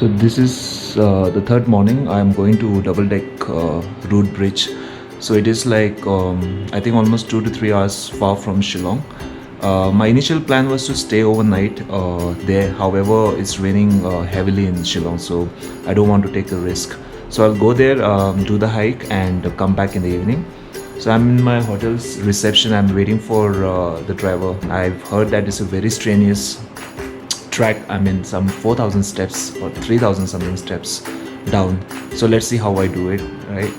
So this is the third morning. I am going to double deck road bridge. So it is like I think almost 2 to 3 hours far from Shillong. My initial plan was to stay overnight there. However, it's raining heavily in Shillong, so I don't want to take a risk. So I'll go there, do the hike, and come back in the evening. So I'm in my hotel's reception. I'm waiting for the driver. I've heard that it's a very strenuous track. I mean, some 4,000 steps or 3,000 something steps down. So let's see how I do it, right?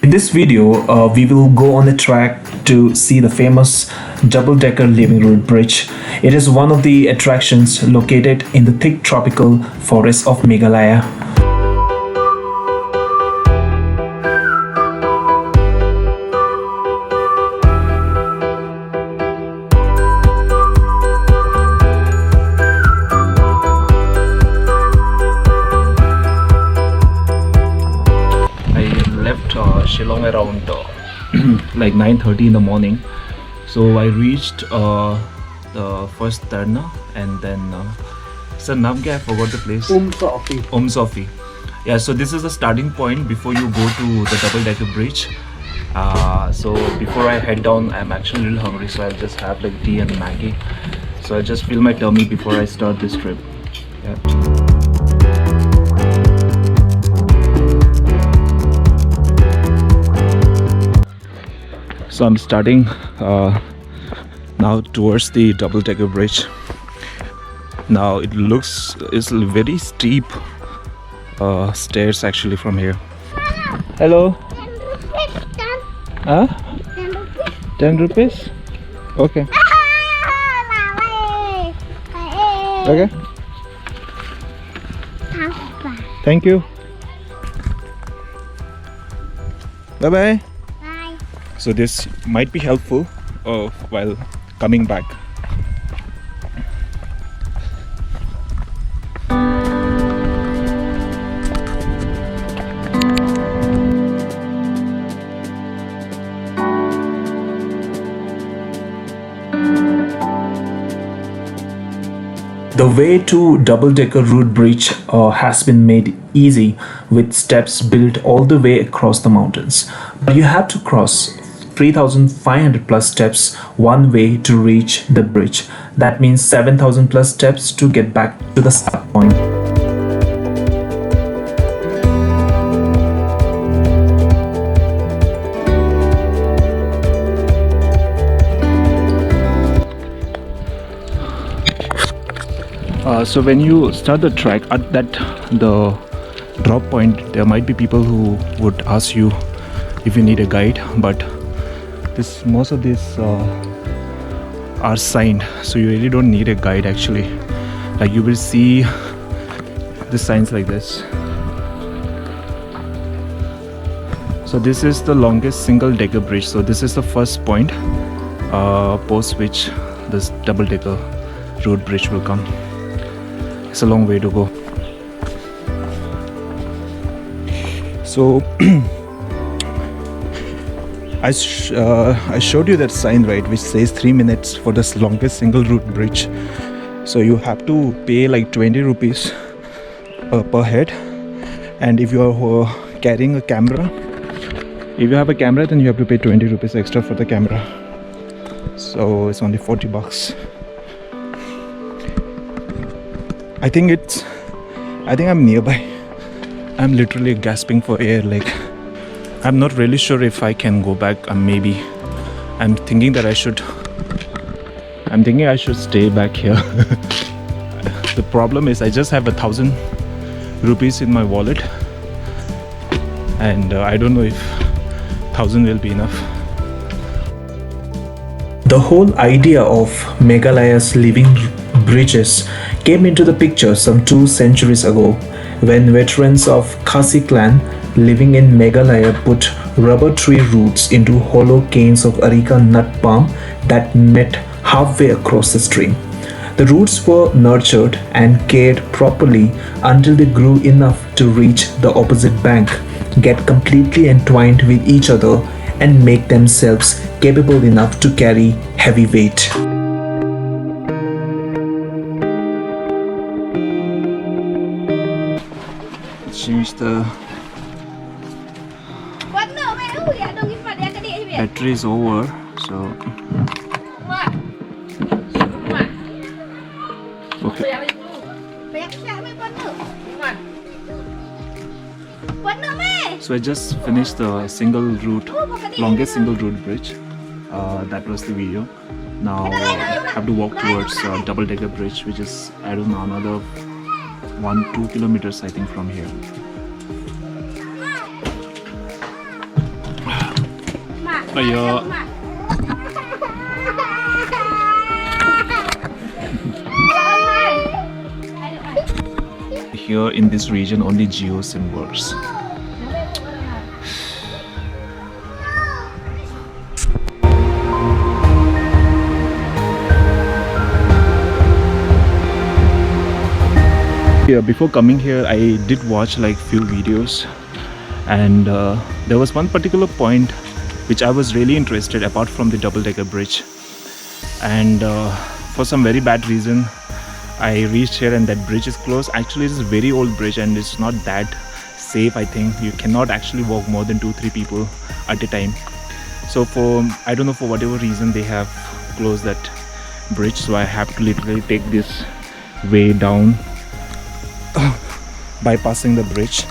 In this video, we will go on the track to see the famous double-decker living road bridge. It is one of the attractions located in the thick tropical forest of Meghalaya. Shillong around like 9:30 in the morning. So I reached the first Tarna, and then sir, naam kya? I forgot the place. Sofi. Yeah, so this is the starting point before you go to the double-decker bridge. So before I head down, I'm actually a little hungry, so I'll just have like tea and Maggie. So I'll just fill my tummy before I start this trip. Yeah. So I'm starting now towards the double-decker bridge. Now it looks, it's very steep stairs actually from here. Hello. 10 rupees? Okay. Okay. Thank you. Bye bye. So this might be helpful while coming back. The way to double-decker road bridge has been made easy with steps built all the way across the mountains. But you have to cross 3,500 plus steps one way to reach the bridge. That means 7,000 plus steps to get back to the start point. So when you start the trek at the drop point, there might be people who would ask you if you need a guide, but most of these are signed, so you really don't need a guide actually. Like you will see the signs like this. So this is the longest single-decker bridge. So this is the first point post which this double-decker road bridge will come. It's a long way to go. So I showed you that sign, right, which says 3 minutes for this longest single route bridge. So you have to pay like 20 rupees per head, and if you are carrying a camera, if you have a camera, then you have to pay 20 rupees extra for the camera. So it's only 40 bucks. I think I'm nearby. I'm literally gasping for air. Like, I'm not really sure if I can go back. Maybe I'm thinking I should stay back here. The problem is I just have 1,000 rupees in my wallet, and I don't know if 1,000 will be enough. The whole idea of Meghalaya's living bridges came into the picture some 2 centuries ago, when veterans of Khasi clan living in Meghalaya put rubber tree roots into hollow canes of areca nut palm that met halfway across the stream. The roots were nurtured and cared properly until they grew enough to reach the opposite bank, get completely entwined with each other, and make themselves capable enough to carry heavy weight. Change the battery is over, so okay. So I just finished the longest single route bridge. That was the video. Now I have to walk towards double-decker bridge, which is, I don't know, another 1-2 kilometers I think from here. Here in this region only Geo SIM works. Yeah, before coming here I did watch like few videos, and there was one particular point which I was really interested apart from the double-decker bridge, and for some very bad reason I reached here and that bridge is closed. Actually it's a very old bridge and it's not that safe. I think you cannot actually walk more than 2-3 people at a time. So I don't know, for whatever reason they have closed that bridge, so I have to literally take this way down bypassing the bridge.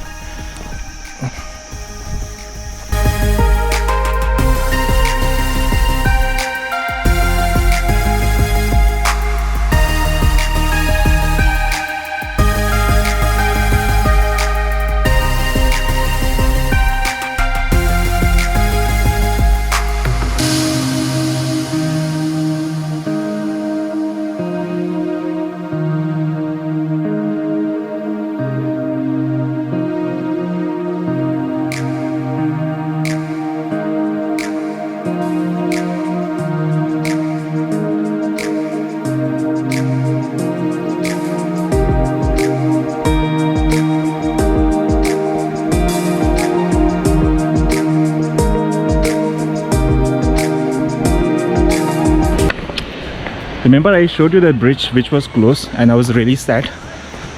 Remember I showed you that bridge which was closed and I was really sad.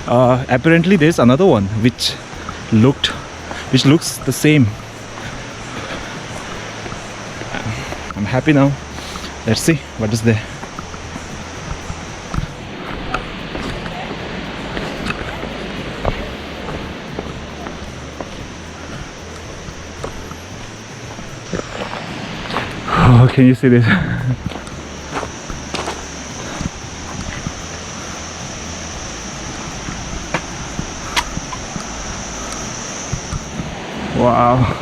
Apparently there's another one which looks the same. I'm happy now. Let's see what is there. Oh, can you see this? Wow.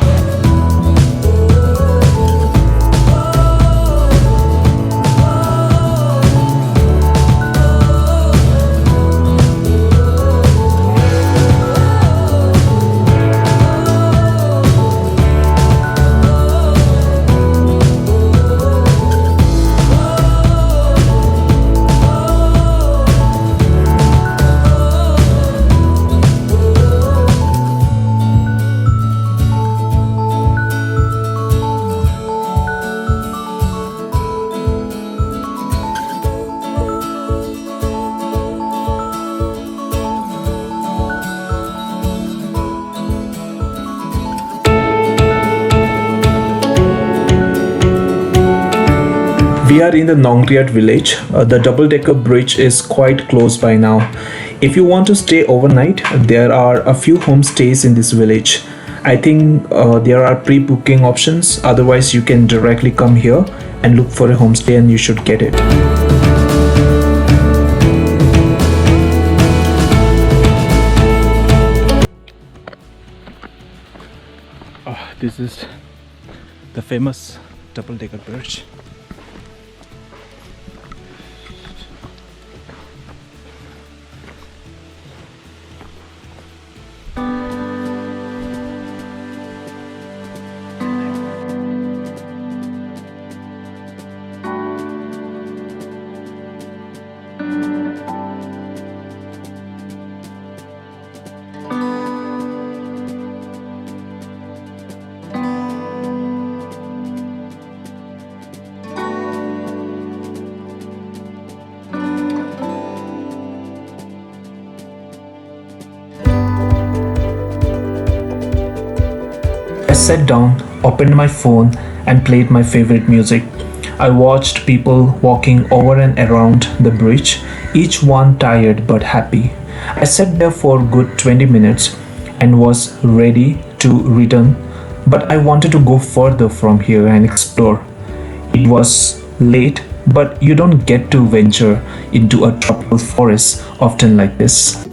We are in the Nongriat village. The double-decker bridge is quite close by now. If you want to stay overnight, there are a few homestays in this village. I think there are pre-booking options. Otherwise, you can directly come here and look for a homestay and you should get it. This is the famous double-decker bridge. sat down, opened my phone, and played my favorite music. I watched people walking over and around the bridge, each one tired but happy. I sat there for a good 20 minutes and was ready to return, but I wanted to go further from here and explore. It was late, but you don't get to venture into a tropical forest often like this.